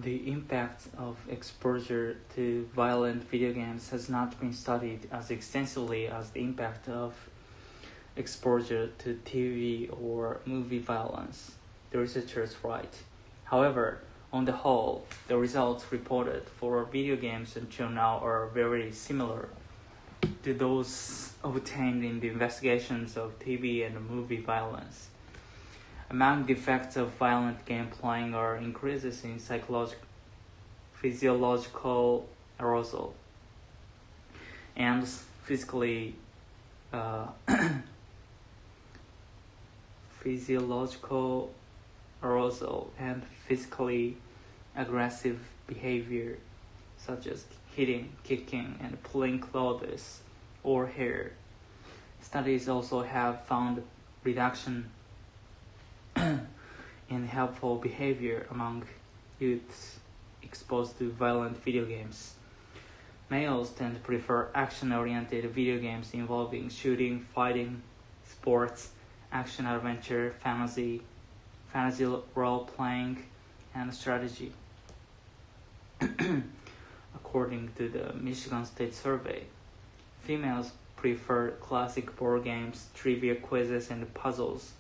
The impact of exposure to violent video games has not been studied as extensively as the impact of exposure to TV or movie violence, the researchers write. However, on the whole, the results reported for video games until now are very similar to those obtained in the investigations of TV and movie violence. Among the effects of violent game playing are increases in physiological arousal and physiological arousal and physically aggressive behavior, such as hitting, kicking, and pulling clothes or hair. Studies also have found reduction in helpful behavior among youths exposed to violent video games. Males tend to prefer action-oriented video games involving shooting, fighting, sports, action-adventure, fantasy role-playing, and strategy. According to the Michigan State Survey, females prefer classic board games, trivia quizzes, and puzzles.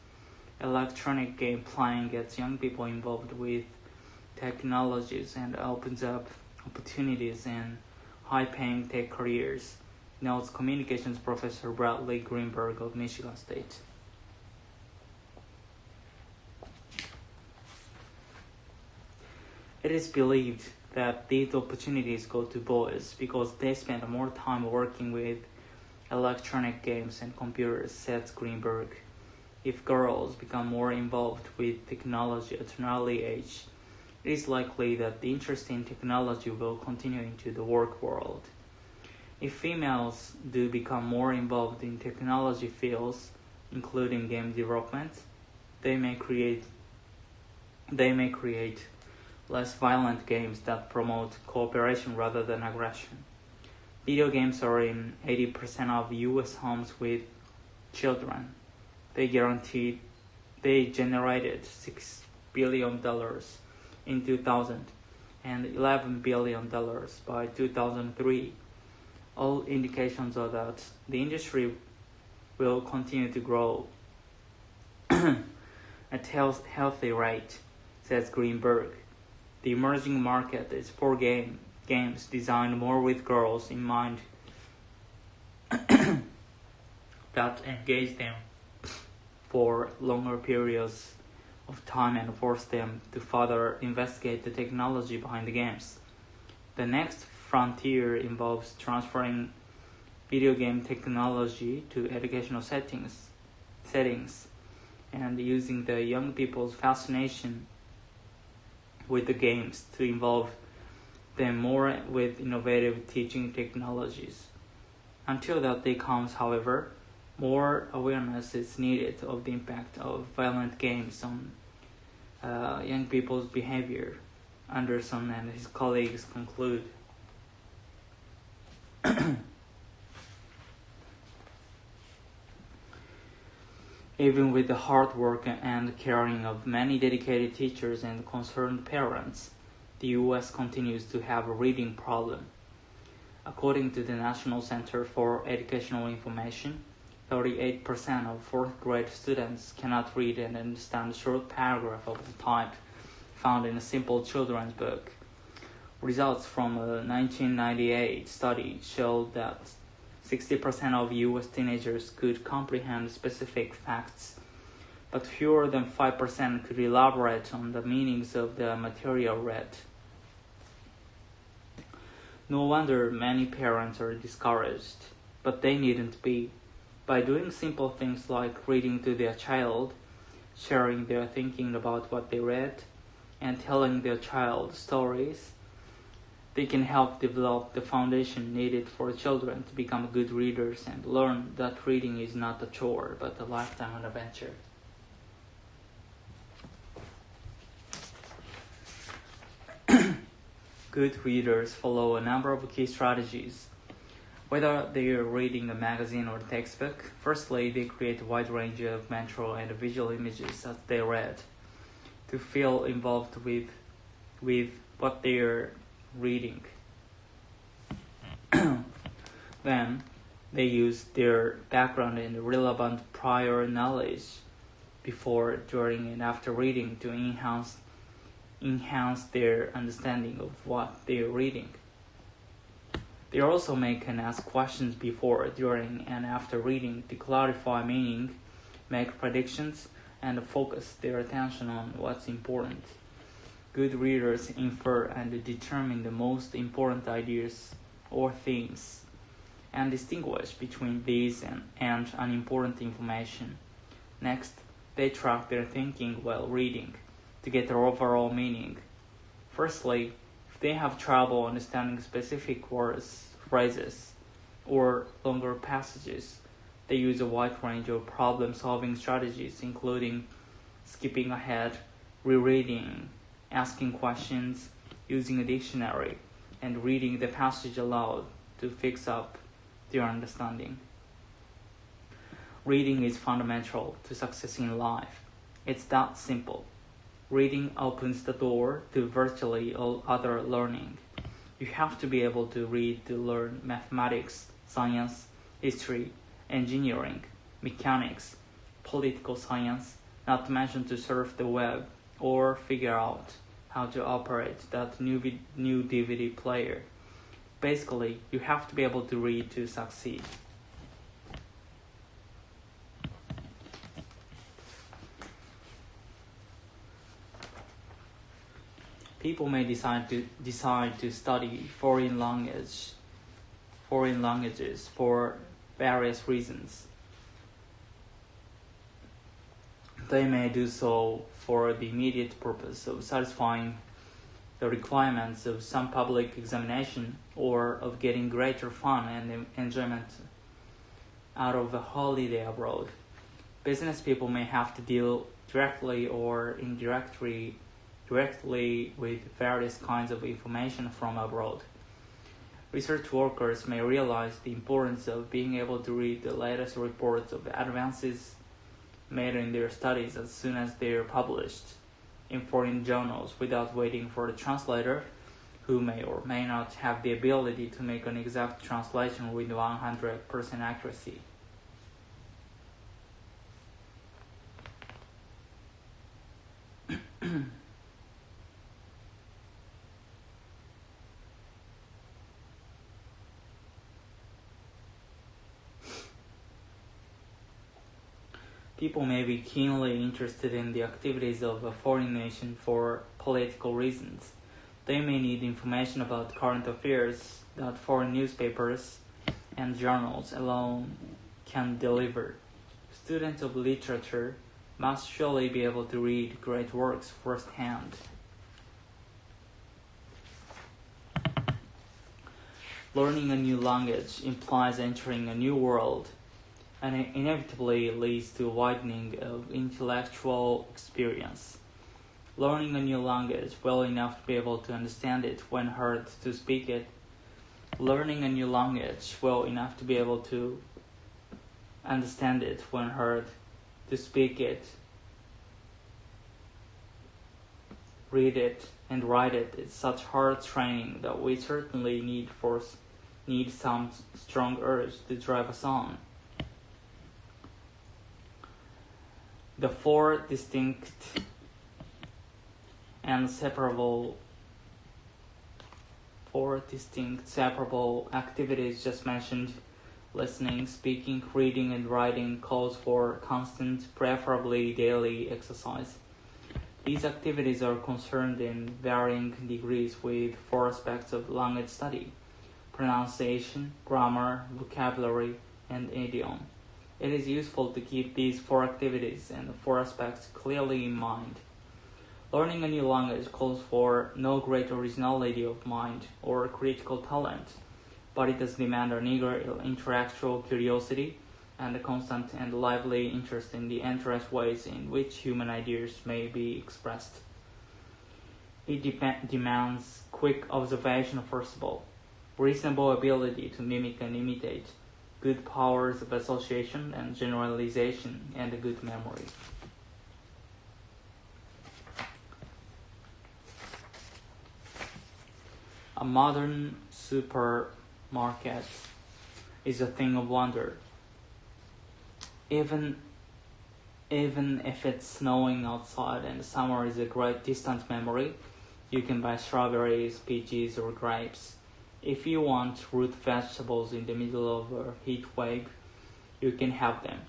Electronic game playing gets young people involved with technologies and opens up opportunities in high-paying tech careers, notes communications professor Bradley Greenberg of Michigan State. It is believed that these opportunities go to boys because they spend more time working with electronic games and computers, says Greenberg. If girls become more involved with technology at an early age, it is likely that the interest in technology will continue into the work world. If females do become more involved in technology fields, including game development, they may create less violent games that promote cooperation rather than aggression. Video games are in 80% of U.S. homes with children. They generated $6 billion in 2000 and $11 billion by 2003. All indications are that the industry will continue to grow at a healthy rate, says Greenberg. The emerging market is for games designed more with girls in mind that engage them for longer periods of time and force them to further investigate the technology behind the games. The next frontier involves transferring video game technology to educational settings and using the young people's fascination with the games to involve them more with innovative teaching technologies. Until that day comes, however, more awareness is needed of the impact of violent games on young people's behavior, Anderson and his colleagues conclude. Even with the hard work and caring of many dedicated teachers and concerned parents, the U.S. continues to have a reading problem. According to the National Center for Educational Information, 38% of fourth grade students cannot read and understand a short paragraph of the type found in a simple children's book. Results from a 1998 study showed that 60% of U.S. teenagers could comprehend specific facts, but fewer than 5% could elaborate on the meanings of the material read. No wonder many parents are discouraged, but they needn't be. By doing simple things like reading to their child, sharing their thinking about what they read, and telling their child stories, they can help develop the foundation needed for children to become good readers and learn that reading is not a chore but a lifetime adventure. Good readers follow a number of key strategies. Whether they are reading a magazine or textbook, firstly, they create a wide range of mental and visual images as they read. To feel involved with what they are reading. Then they use their background and relevant prior knowledge before, during, and after reading to enhance their understanding of what they are reading. They also make and ask questions before, during, and after reading to clarify meaning, make predictions, and focus their attention on what's important. Good readers infer and determine the most important ideas or themes, and distinguish between these and unimportant information. Next, they track their thinking while reading to get their overall meaning. Firstly, if they have trouble understanding specific words, phrases, or longer passages, they use a wide range of problem-solving strategies, including skipping ahead, rereading, asking questions, using a dictionary, and reading the passage aloud to fix up their understanding. Reading is fundamental to success in life. It's that simple. Reading opens the door to virtually all other learning. You have to be able to read to learn mathematics, science, history, engineering, mechanics, political science, not to mention to surf the web or figure out how to operate that new DVD player. Basically, you have to be able to read to succeed. People may decide to study foreign languages for various reasons. They may do so for the immediate purpose of satisfying the requirements of some public examination, or of getting greater fun and enjoyment out of a holiday abroad. Business people may have to deal directly or indirectly with various kinds of information from abroad. Research workers may realize the importance of being able to read the latest reports of advances made in their studies as soon as they are published in foreign journals without waiting for the translator, who may or may not have the ability to make an exact translation with 100% accuracy. People may be keenly interested in the activities of a foreign nation for political reasons. They may need information about current affairs that foreign newspapers and journals alone can deliver. Students of literature must surely be able to read great works firsthand. Learning a new language implies entering a new world, and it inevitably leads to a widening of intellectual experience. Learning a new language well enough to be able to understand it when heard to speak it. Learning a new language well enough to be able to understand it when heard to speak it, read it, and write it is such hard training that we certainly need some strong urge to drive us on. The four distinct and separable activities just mentioned, listening, speaking, reading, and writing, calls for constant, preferably daily exercise. These activities are concerned in varying degrees with four aspects of language study: pronunciation, grammar, vocabulary, and idiom. It is useful to keep these four activities and the four aspects clearly in mind. Learning a new language calls for no great originality of mind or critical talent, but it does demand an eager intellectual curiosity and a constant and lively interest in the endless ways in which human ideas may be expressed. It demands quick observation first of all, reasonable ability to mimic and imitate, good powers of association and generalization, and a good memory. A modern supermarket is a thing of wonder. Even if it's snowing outside and summer is a great distant memory, you can buy strawberries, peaches, or grapes. If you want root vegetables in the middle of a heat wave, you can have them.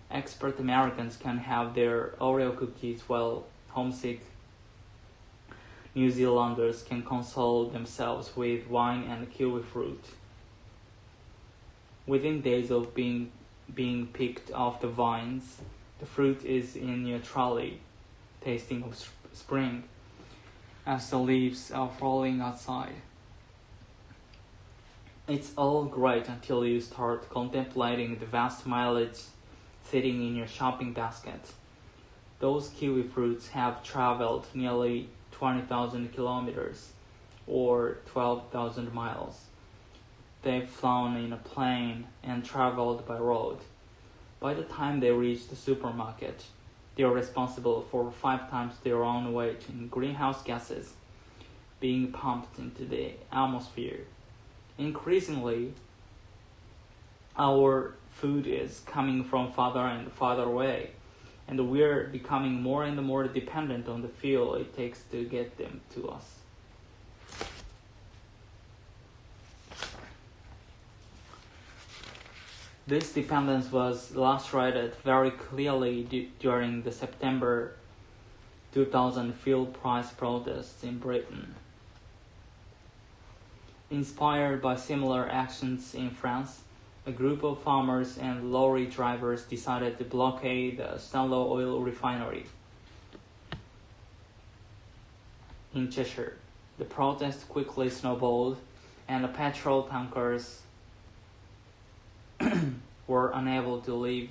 Expert Americans can have their Oreo cookies while homesick New Zealanders can console themselves with wine and kiwi fruit. Within days of being picked off the vines, the fruit is in your trolley, tasting of spring, as the leaves are falling outside. It's all great until you start contemplating the vast mileage sitting in your shopping basket. Those kiwi fruits have traveled nearly 20,000 kilometers, or 12,000 miles. They've flown in a plane and traveled by road. By the time they reach the supermarket, they are responsible for 5 times their own weight in greenhouse gases being pumped into the atmosphere. Increasingly, our food is coming from farther and farther away, and we're becoming more and more dependent on the fuel it takes to get them to us. This dependence was illustrated very clearly during the September 2000 fuel price protests in Britain. Inspired by similar actions in France, a group of farmers and lorry drivers decided to blockade the Stanlow oil refinery in Cheshire. The protest quickly snowballed, and the petrol tankers were unable to leave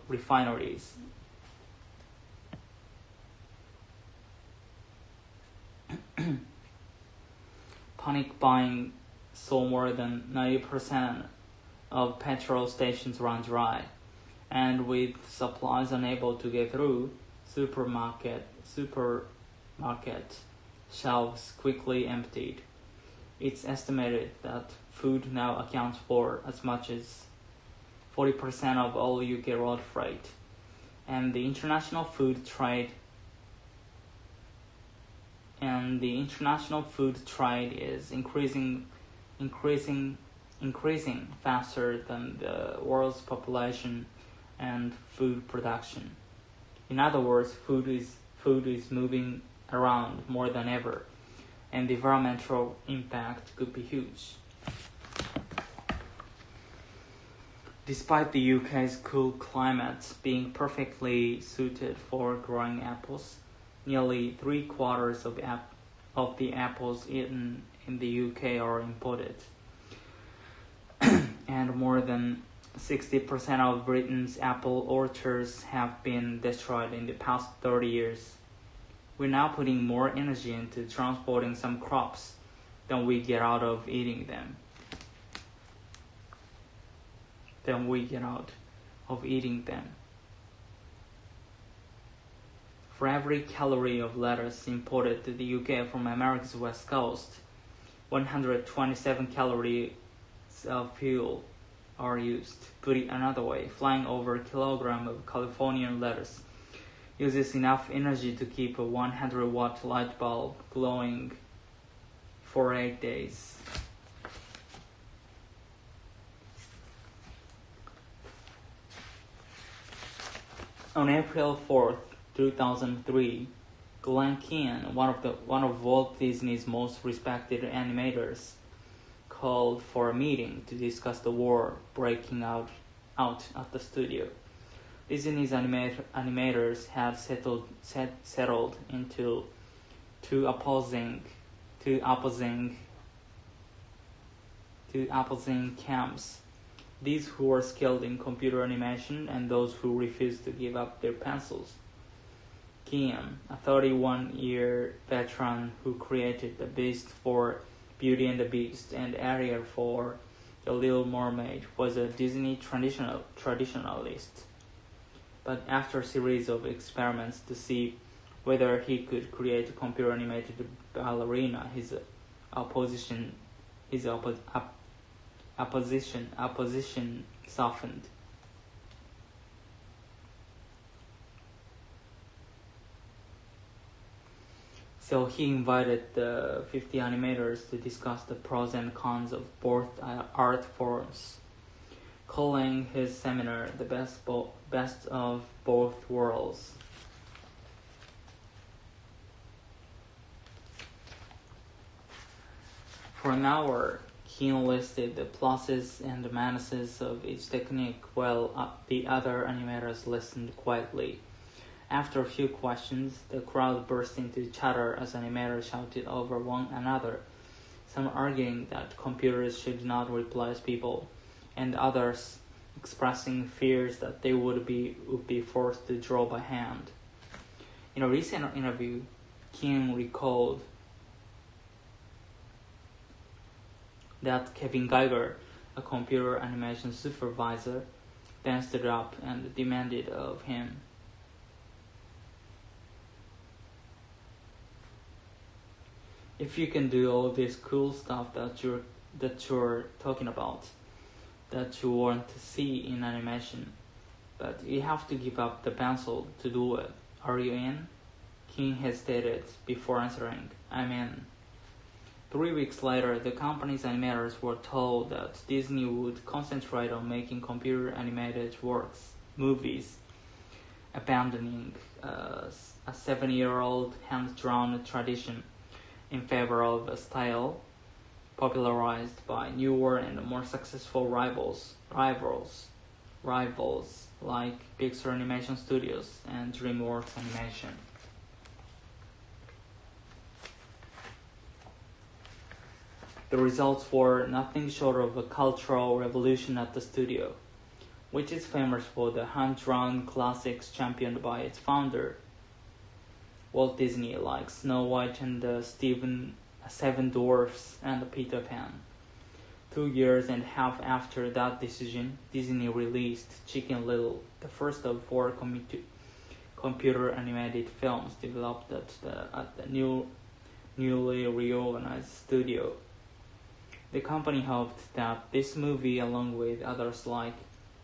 refineries. Panic buying saw more than 90% of petrol stations run dry, and with supplies unable to get through, supermarket shelves quickly emptied. It's estimated that food now accounts for as much as 40% of all UK road freight, and the international food trade is increasing faster than the world's population and food production. In other words, food is moving around more than ever, and the environmental impact could be huge. Despite the UK's cool climate being perfectly suited for growing apples, nearly 3/4 of the apples eaten in the UK are imported, and more than 60% of Britain's apple orchards have been destroyed in the past 30 years. We're now putting more energy into transporting some crops than we get out of eating them. For every calorie of lettuce imported to the UK from America's west coast, 127 calories of fuel are used. Put it another way, flying over a kilogram of Californian lettuce uses enough energy to keep a 100-watt light bulb glowing for 8 days. On April 4th, 2003, Glenn Keane, one of Walt Disney's most respected animators, called for a meeting to discuss the war breaking out at the studio. Disney's animators had settled into two opposing camps. These who were skilled in computer animation and those who refused to give up their pencils. Keane, a 31-year veteran who created The Beast for Beauty and the Beast and Ariel for The Little Mermaid, was a Disney traditionalist. But after a series of experiments to see whether he could create a computer-animated ballerina, his opposition softened. So he invited the 50 animators to discuss the pros and cons of both art forms, calling his seminar the best of both worlds. For an hour, he listed the pluses and the minuses of each technique while the other animators listened quietly. After a few questions, the crowd burst into chatter as animators shouted over one another, some arguing that computers should not replace people, and others expressing fears that they would be forced to draw by hand. In a recent interview, King recalled that Kevin Geiger, a computer animation supervisor, then stood up and demanded of him, "If you can do all this cool stuff that you're talking about, that you want to see in animation, but you have to give up the pencil to do it. Are you in?" King hesitated before answering, "I'm in." 3 weeks later, the company's animators were told that Disney would concentrate on making computer-animated movies, abandoning a 7-year-old hand-drawn tradition in favor of a style popularized by newer and more successful rivals like Pixar Animation Studios and DreamWorks Animation. The results were nothing short of a cultural revolution at the studio, which is famous for the hand-drawn classics championed by its founder, Walt Disney, like Snow White and the Seven Dwarfs and Peter Pan. 2 years and a half after that decision, Disney released Chicken Little, the first of 4 computer-animated films developed at the newly reorganized studio. The company hoped that this movie, along with others like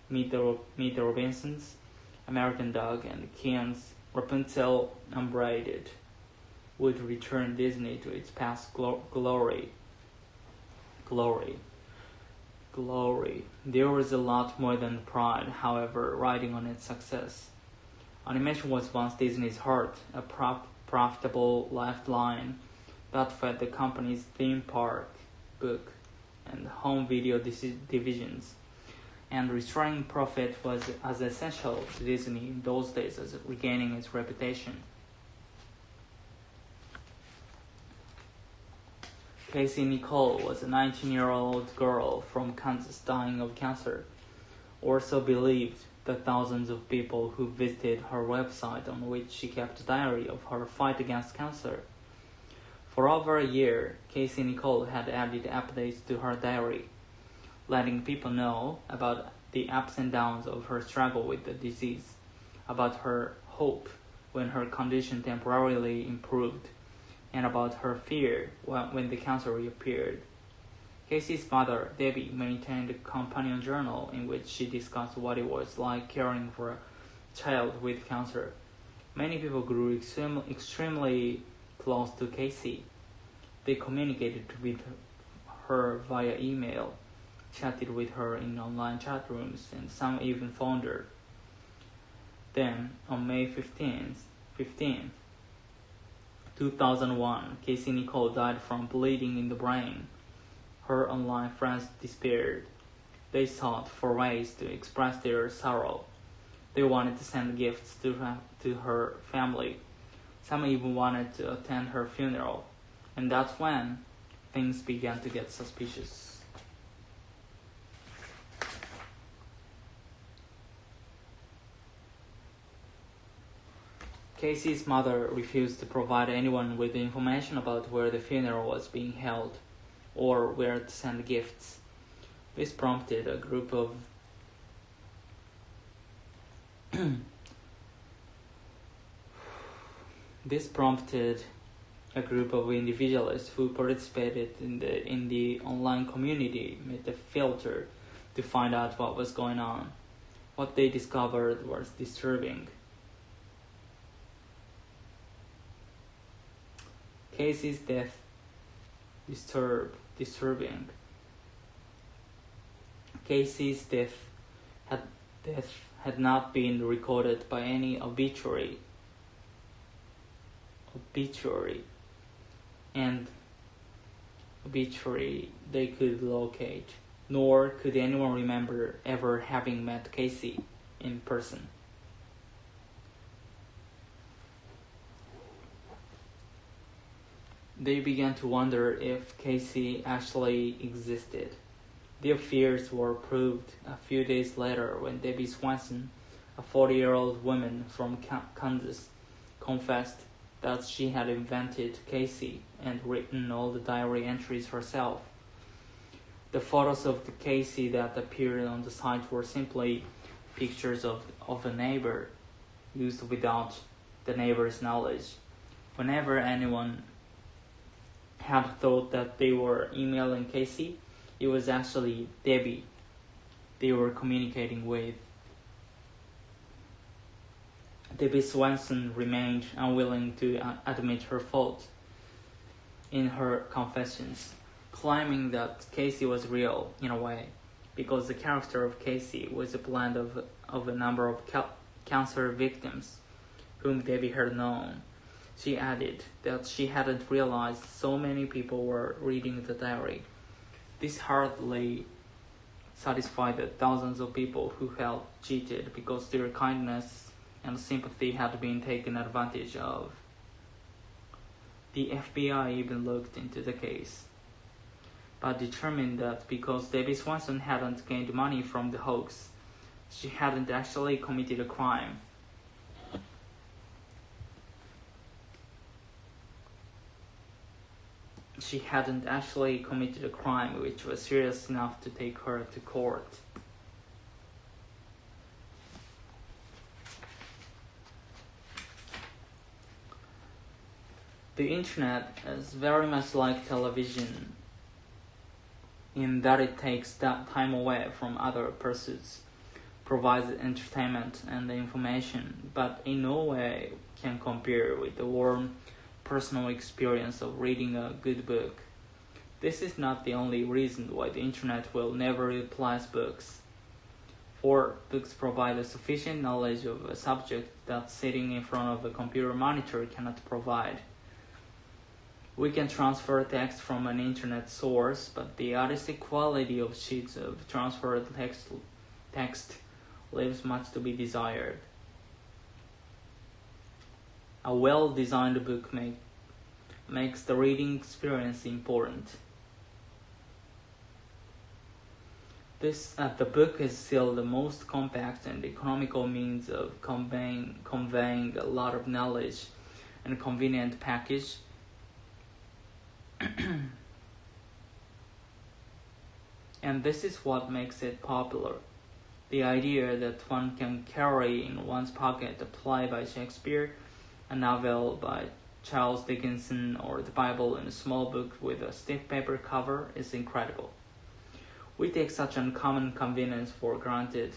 Meet the Robinsons, American Dog, and Ken's Rapunzel Unbraided, would return Disney to its past glory. There was a lot more than pride, however, riding on its success. Animation was once Disney's heart, a profitable lifeline that fed the company's theme park, book, and home video divisions, and restoring profit was as essential to Disney in those days as regaining its reputation. Casey Nicole was a 19-year-old girl from Kansas dying of cancer, or so believed the thousands of people who visited her website, on which she kept a diary of her fight against cancer. For over a year, Casey Nicole had added updates to her diary, letting people know about the ups and downs of her struggle with the disease, about her hope when her condition temporarily improved, and about her fear when the cancer reappeared. Casey's mother, Debbie, maintained a companion journal in which she discussed what it was like caring for a child with cancer. Many people grew extremely close to Casey. They communicated with her via email, chatted with her in online chat rooms, and some even phoned her. Then, on May 15, 2001, Casey Nicole died from bleeding in the brain. Her online friends despaired. They sought for ways to express their sorrow. They wanted to send gifts to her family. Some even wanted to attend her funeral. And that's when things began to get suspicious. Casey's mother refused to provide anyone with information about where the funeral was being held or where to send gifts. This prompted a group of A group of individuals who participated in the online community made a filter to find out what was going on. What they discovered was disturbing. Casey's death disturbing. Casey's death had not been recorded by any obituary, and obituary they could locate, nor could anyone remember ever having met Casey in person. They began to wonder if Casey actually existed. Their fears were proved a few days later when Debbie Swanson, a 40-year-old woman from Kansas, confessed that she had invented Casey and written all the diary entries herself. The photos of the Casey that appeared on the site were simply pictures of a neighbor used without the neighbor's knowledge. Whenever anyone had thought that they were emailing Casey, it was actually Debbie they were communicating with. Debbie Swanson remained unwilling to admit her fault in her confessions, claiming that Casey was real in a way, because the character of Casey was a blend of a number of cancer victims whom Debbie had known. She added that she hadn't realized so many people were reading the diary. This hardly satisfied the thousands of people who felt cheated because their kindness and sympathy had been taken advantage of. The FBI even looked into the case, but determined that because Debbie Swanson hadn't gained money from the hoax, she hadn't actually committed a crime. She hadn't actually committed a crime which was serious enough to take her to court. The internet is very much like television in that it takes that time away from other pursuits, provides entertainment and information, but in no way can compare with the warm personal experience of reading a good book. This is not the only reason why the internet will never replace books, for books provide a sufficient knowledge of a subject that sitting in front of a computer monitor cannot provide. We can transfer text from an internet source, but the artistic quality of sheets of transferred text leaves much to be desired. A well-designed book makes the reading experience important. The book is still the most compact and economical means of conveying a lot of knowledge in a convenient package. And this is what makes it popular. The idea that one can carry in one's pocket a play by Shakespeare, a novel by Charles Dickens, or the Bible in a small book with a stiff paper cover is incredible. We take such uncommon convenience for granted,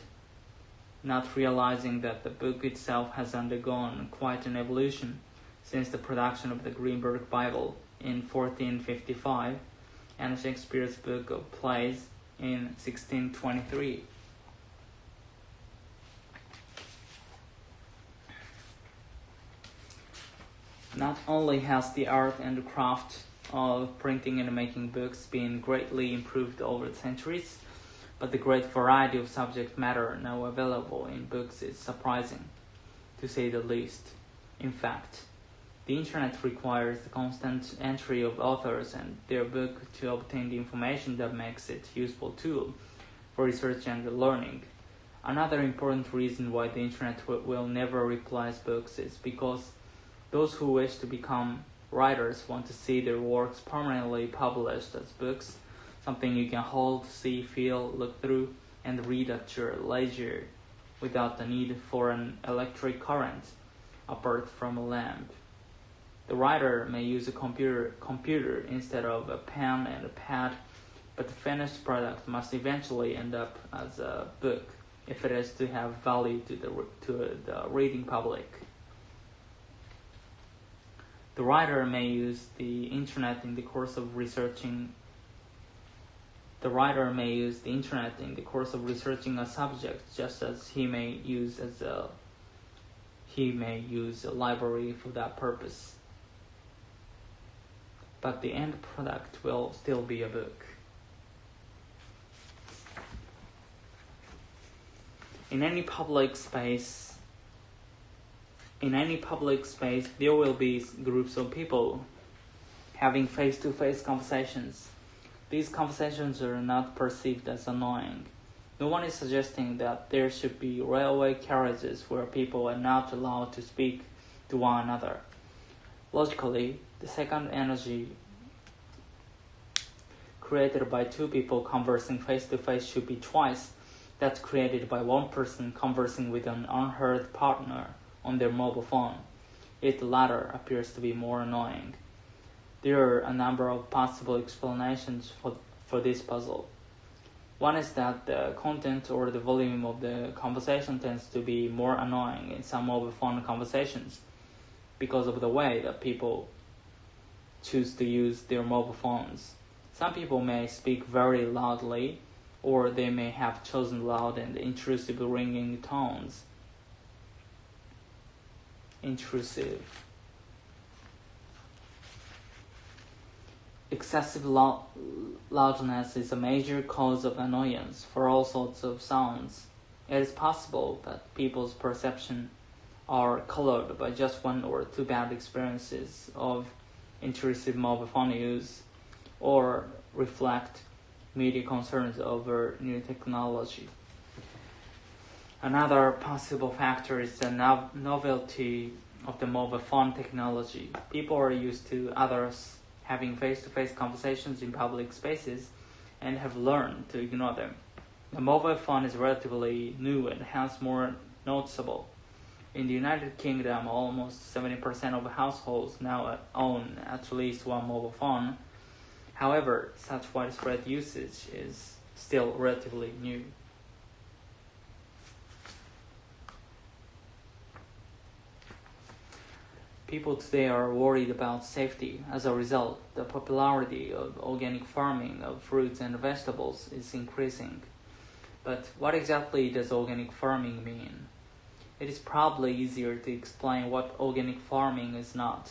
not realizing that the book itself has undergone quite an evolution since the production of the Greenberg Bible in 1455 and Shakespeare's Book of Plays in 1623. Not only has the art and craft of printing and making books been greatly improved over the centuries, but the great variety of subject matter now available in books is surprising, to say the least. In fact, the internet requires the constant entry of authors and their book to obtain the information that makes it a useful tool for research and learning. Another important reason why the internet will never replace books is because those who wish to become writers want to see their works permanently published as books, something you can hold, see, feel, look through, and read at your leisure without the need for an electric current apart from a lamp. The writer may use a computer instead of a pen and a pad, but the finished product must eventually end up as a book if it is to have value to the reading public. The writer may use the internet in the course of researching a subject, just as he may use a library for that purpose. But the end product will still be a book. In any public space, there will be groups of people having face-to-face conversations. These conversations are not perceived as annoying. No one is suggesting that there should be railway carriages where people are not allowed to speak to one another. Logically, the second energy created by two people conversing face-to-face should be twice that created by one person conversing with an unheard partner on their mobile phone. Yet the latter appears to be more annoying. There are a number of possible explanations for this puzzle. One is that the content or the volume of the conversation tends to be more annoying in some mobile phone conversations because of the way that people choose to use their mobile phones. Some people may speak very loudly, or they may have chosen loud and intrusive ringing tones. Excessive loudness is a major cause of annoyance for all sorts of sounds. It is possible that people's perception are colored by just one or two bad experiences of intrusive mobile phone use, or reflect media concerns over new technology. Another possible factor is the novelty of the mobile phone technology. People are used to others having face-to-face conversations in public spaces and have learned to ignore them. The mobile phone is relatively new and hence more noticeable. In the United Kingdom, almost 70% of households now own at least one mobile phone. However, such widespread usage is still relatively new. People today are worried about safety. As a result, the popularity of organic farming of fruits and vegetables is increasing. But what exactly does organic farming mean? It is probably easier to explain what organic farming is not.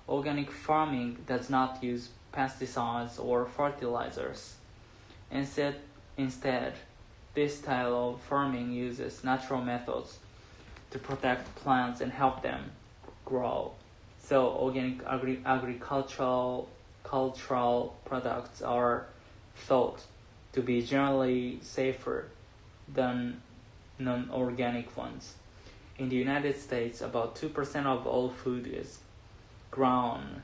Organic farming does not use pesticides or fertilizers. Instead, this style of farming uses natural methods to protect plants and help them grow. So organic agricultural products are thought to be generally safer than non-organic ones. In the United States, about 2% of all food is grown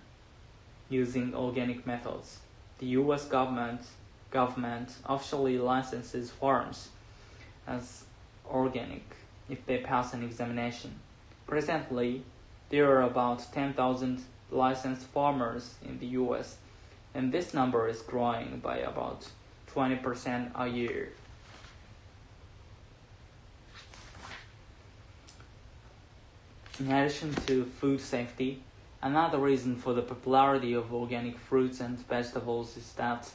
using organic methods. The U.S. government officially licenses farms as organic if they pass an examination. Presently, there are about 10,000 licensed farmers in the U.S., and this number is growing by about 20% a year. In addition to food safety, another reason for the popularity of organic fruits and vegetables is that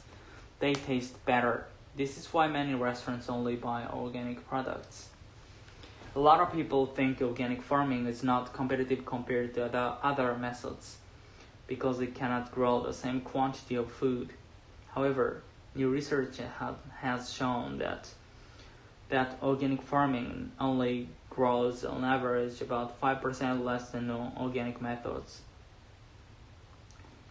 they taste better. This is why many restaurants only buy organic products. A lot of people think organic farming is not competitive compared to other methods because it cannot grow the same quantity of food. However, new research has shown that organic farming only grows on average about 5% less than non-organic methods.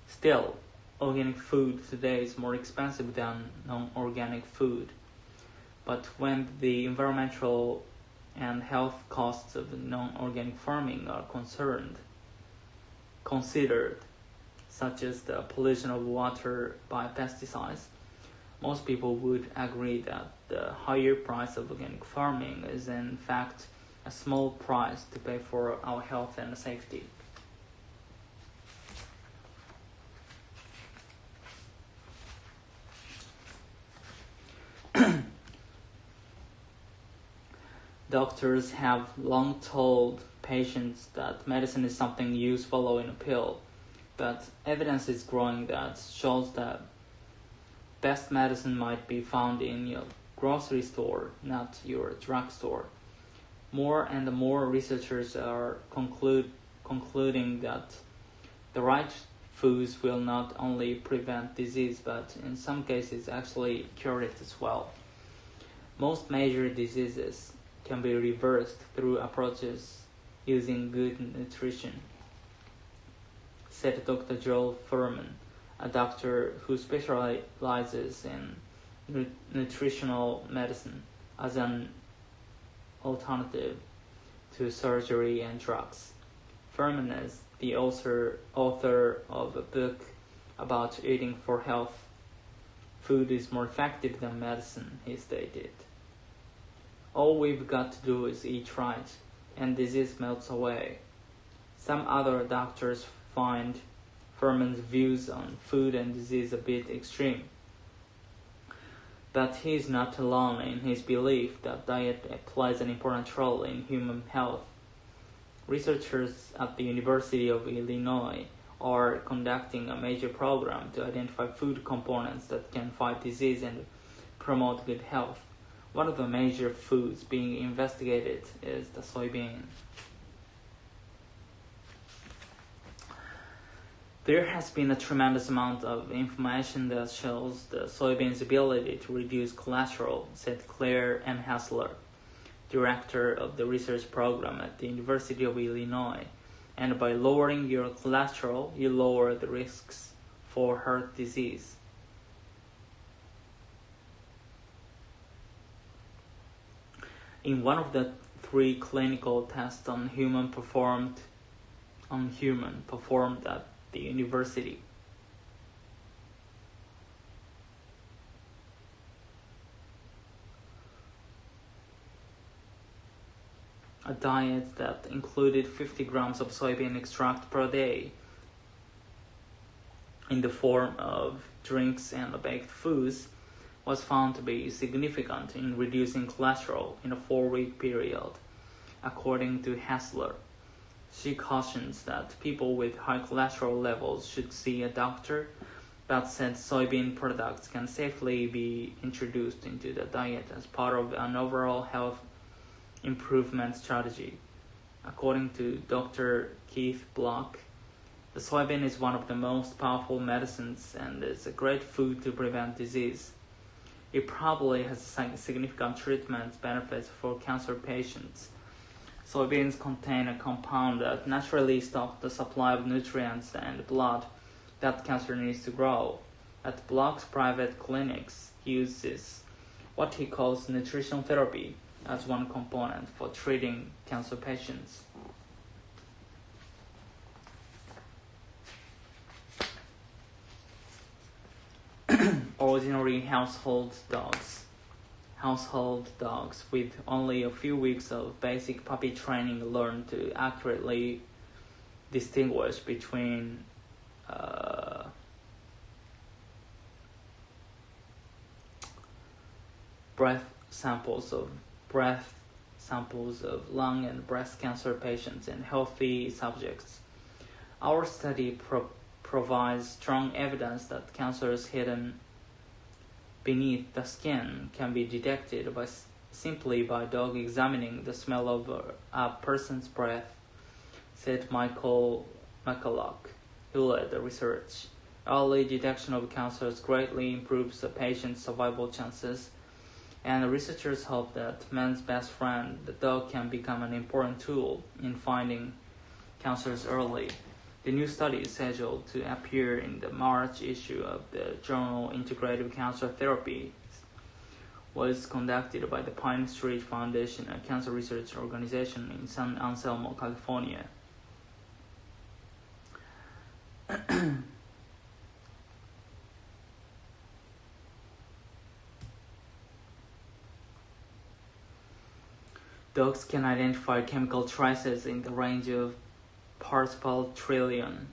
Still, organic food today is more expensive than non-organic food. But when the environmental and health costs of non-organic farming are considered, such as the pollution of water by pesticides, most people would agree that the higher price of organic farming is in fact a small price to pay for our health and safety. Doctors have long told patients that medicine is something you swallow in a pill, but evidence is growing that shows that best medicine might be found in your grocery store, not your drugstore. More and more researchers are concluding that the right foods will not only prevent disease, but in some cases actually cure it as well. Most major diseases can be reversed through approaches using good nutrition, said Dr. Joel Fuhrman, a doctor who specializes in nutritional medicine as an alternative to surgery and drugs. Fuhrman is the author of a book about eating for health. Food is more effective than medicine, he stated. All we've got to do is eat right, and disease melts away. Some other doctors find Fuhrman's views on food and disease a bit extreme. But he is not alone in his belief that diet plays an important role in human health. Researchers at the University of Illinois are conducting a major program to identify food components that can fight disease and promote good health. One of the major foods being investigated is the soybean. There has been a tremendous amount of information that shows the soybean's ability to reduce cholesterol, said Claire M. Hassler, director of the research program at the University of Illinois. And by lowering your cholesterol, you lower the risks for heart disease. In one of the 3 clinical tests on human performed at the university, a diet that included 50 grams of soybean extract per day in the form of drinks and baked foods was found to be significant in reducing cholesterol in a 4-week period, according to Hassler. She cautions that people with high cholesterol levels should see a doctor, but said soybean products can safely be introduced into the diet as part of an overall health improvement strategy. According to Dr. Keith Block, the soybean is one of the most powerful medicines and is a great food to prevent disease. It probably has significant treatment benefits for cancer patients. Soybeans contain a compound that naturally stops the supply of nutrients and blood that cancer needs to grow. At Block's private clinics, he uses what he calls nutrition therapy as one component for treating cancer patients. Ordinary household dogs with only a few weeks of basic puppy training learn to accurately distinguish between breath samples of lung and breast cancer patients and healthy subjects. Our study provides strong evidence that cancers hidden beneath the skin can be detected simply by dog examining the smell of a person's breath, said Michael McCulloch, who led the research. Early detection of cancers greatly improves the patient's survival chances, and researchers hope that man's best friend, the dog, can become an important tool in finding cancers early. The new study is scheduled to appear in the March issue of the journal Integrative Cancer Therapy. Was conducted by the Pine Street Foundation, a cancer research organization in San Anselmo, California. Dogs can identify chemical traces in the range of parts per trillion.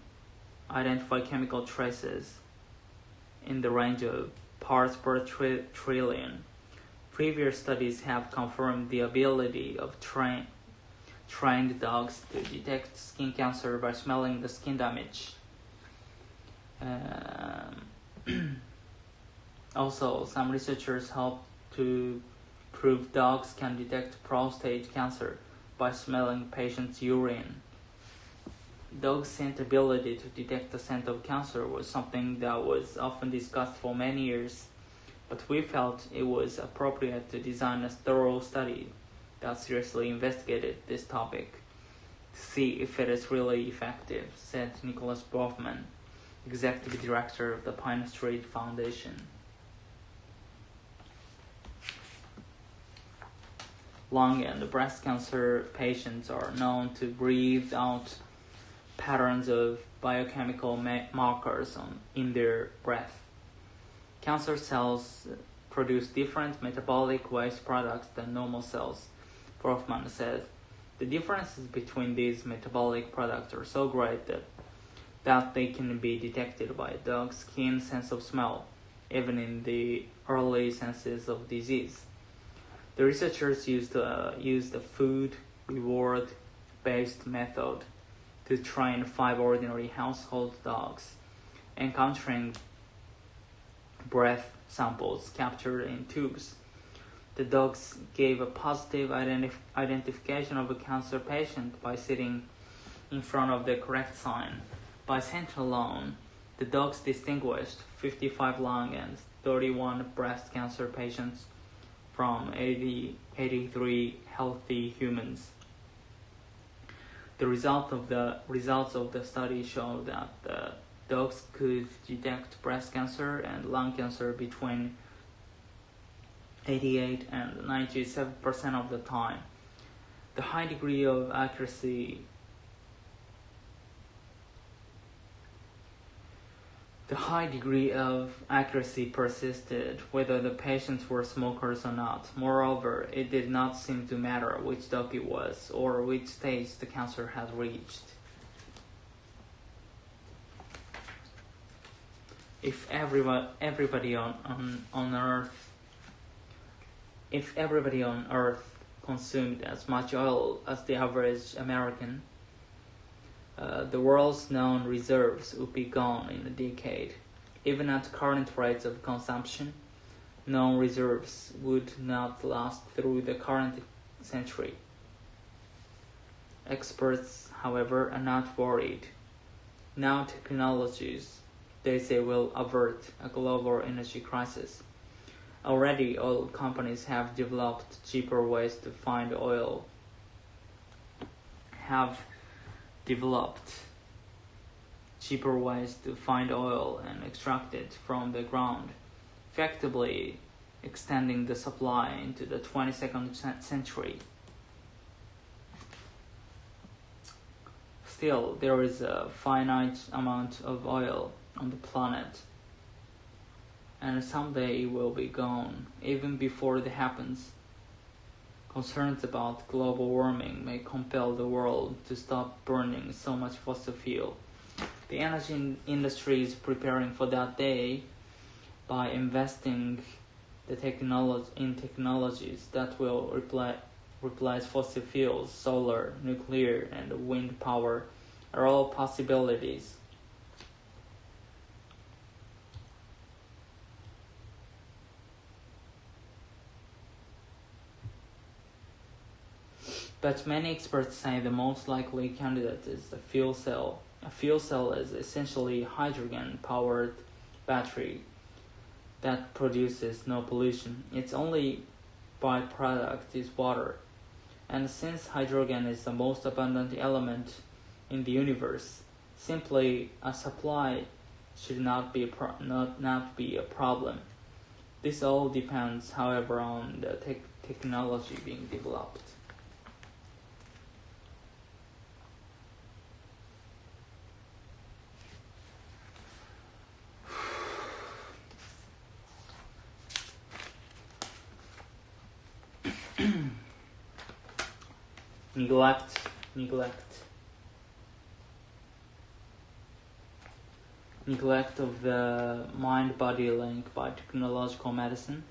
Identify chemical traces in the range of parts per trillion. previous studies have confirmed the ability of trained dogs to detect skin cancer by smelling the skin damage. Also, some researchers hope to prove dogs can detect prostate cancer by smelling patients' urine. Dogs' scent ability to detect the scent of cancer was something that was often discussed for many years, but we felt it was appropriate to design a thorough study that seriously investigated this topic to see if it is really effective, said Nicholas Brofman, Executive Director of the Pine Street Foundation. Lung and breast cancer patients are known to breathe out patterns of biochemical markers in their breath. Cancer cells produce different metabolic waste products than normal cells, Brofman says. The differences between these metabolic products are so great that they can be detected by a dog's keen sense of smell, even in the early senses of disease. The researchers used a food reward-based method to train 5 ordinary household dogs, encountering breath samples captured in tubes. The dogs gave a positive identification of a cancer patient by sitting in front of the correct sign. By scent alone, the dogs distinguished 55 lung and 31 breast cancer patients from 83 healthy humans. The results of the study showed that the dogs could detect breast cancer and lung cancer between 88 and 97% of the time. The high degree of accuracy persisted whether the patients were smokers or not. Moreover, it did not seem to matter which dog it was or which stage the cancer had reached. If everybody on Earth consumed as much oil as the average American, the world's known reserves would be gone in a decade. Even at current rates of consumption, known reserves would not last through the current century. Experts, however, are not worried. Now technologies, they say, will avert a global energy crisis. Already, oil companies have developed cheaper ways to find oil. And extract it from the ground, effectively extending the supply into the 22nd century. Still, there is a finite amount of oil on the planet, and someday it will be gone. Even before it happens, concerns about global warming may compel the world to stop burning so much fossil fuel. The energy industry is preparing for that day by investing in technologies that will replace fossil fuels. Solar, nuclear, and wind power are all possibilities. But many experts say the most likely candidate is the fuel cell. A fuel cell is essentially a hydrogen-powered battery that produces no pollution. Its only byproduct is water. And since hydrogen is the most abundant element in the universe, simply a supply should not be a problem. This all depends, however, on the technology being developed. Neglect of the mind-body link by technological medicine.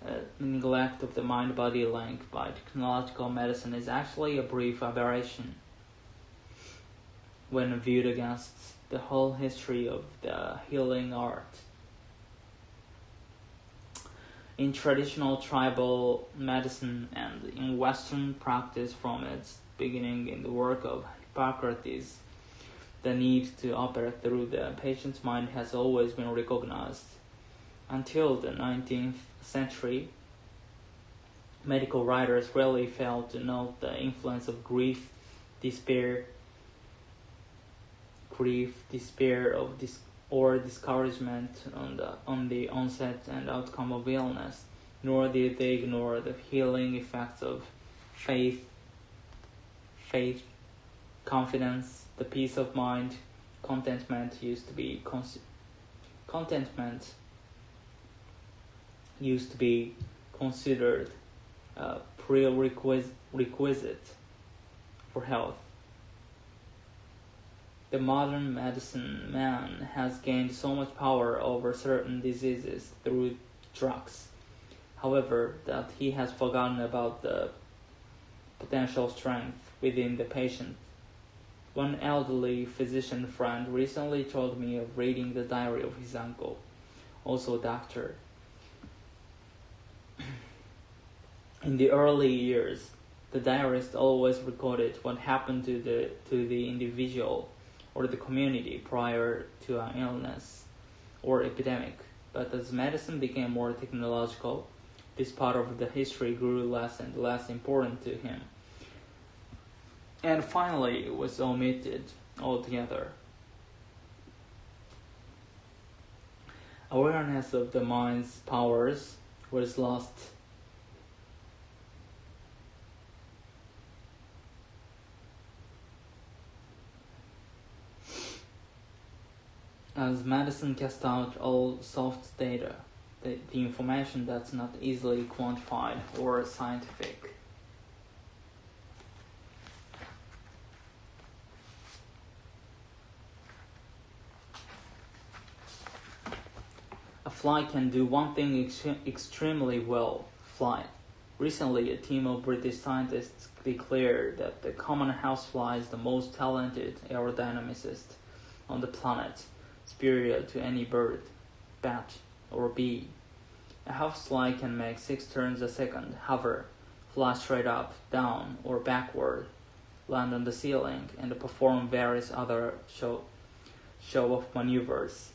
the neglect of the mind-body link by technological medicine is actually a brief aberration when viewed against the whole history of the healing art. In traditional tribal medicine and in Western practice from its beginning in the work of Hippocrates, the need to operate through the patient's mind has always been recognized. Until the 19th century, medical writers rarely failed to note the influence of grief, despair, or discouragement on the onset and outcome of illness, nor did they ignore the healing effects of faith, confidence, the peace of mind. Contentment used to be considered a prerequisite for health. The modern medicine man has gained so much power over certain diseases through drugs, however, that he has forgotten about the potential strength within the patient. One elderly physician friend recently told me of reading the diary of his uncle, also a doctor. In the early years, the diarist always recorded what happened to the individual or the community prior to an illness or epidemic. But as medicine became more technological, this part of the history grew less and less important to him, and finally was omitted altogether. Awareness of the mind's powers was lost. As medicine casts out all soft data, the information that's not easily quantified or scientific. A fly can do one thing extremely well: fly. Recently, a team of British scientists declared that the common housefly is the most talented aerodynamicist on the planet, superior to any bird, bat, or bee. A housefly can make 6 turns a second, hover, fly straight up, down, or backward, land on the ceiling, and perform various other show-off maneuvers.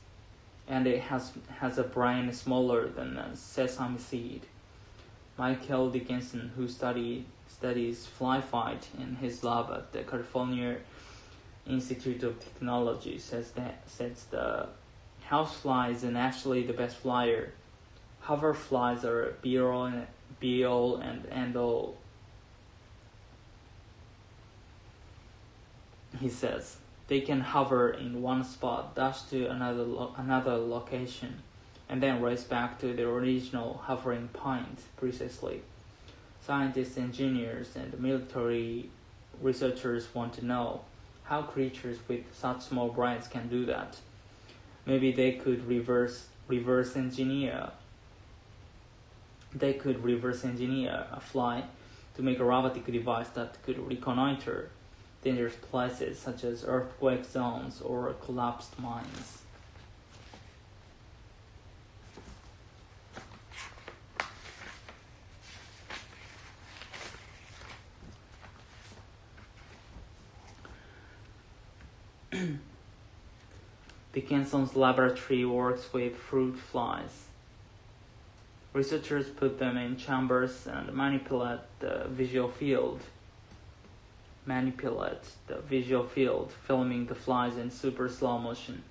And it has a brain smaller than a sesame seed. Michael Dickinson, who studies fly fight in his lab at the California Institute of Technology, says the housefly isn't actually the best flyer. Hoverflies are be all and end all. He says they can hover in one spot, dash to another location, and then race back to the original hovering point precisely. Scientists, engineers, and military researchers want to know how creatures with such small brains can do that. Maybe they could reverse engineer. They could reverse engineer a fly to make a robotic device that could reconnoiter dangerous places such as earthquake zones or collapsed mines. Dickinson's laboratory works with fruit flies. Researchers put them in chambers and manipulate the visual field, filming the flies in super slow motion,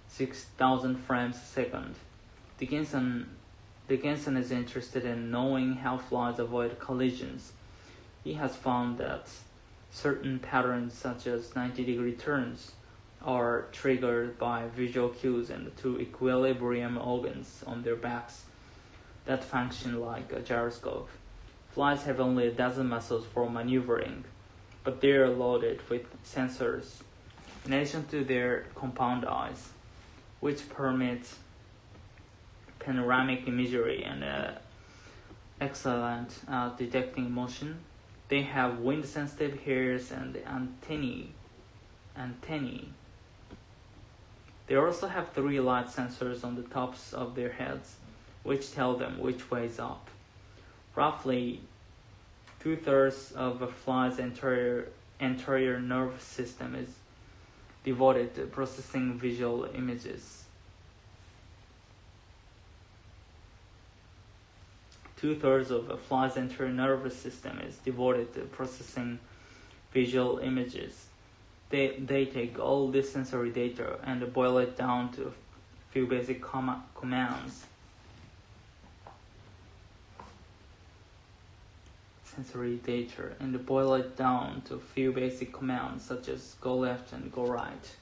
6,000 frames a second. Dickinson is interested in knowing how flies avoid collisions. He has found that certain patterns, such as 90-degree turns, are triggered by visual cues and 2 equilibrium organs on their backs that function like a gyroscope. Flies have only a dozen muscles for maneuvering, but they are loaded with sensors, in addition to their compound eyes, which permit panoramic imagery and excellent at detecting motion. They have wind-sensitive hairs and antennae. They also have 3 light sensors on the tops of their heads, which tell them which way is up. Roughly 2/3 of a fly's anterior nervous system is devoted to processing visual images. 2/3 of a fly's anterior nervous system is devoted to processing visual images. They take all this sensory data and boil it down to a few basic commands. Sensory data and boil it down to a few basic commands such as go left and go right.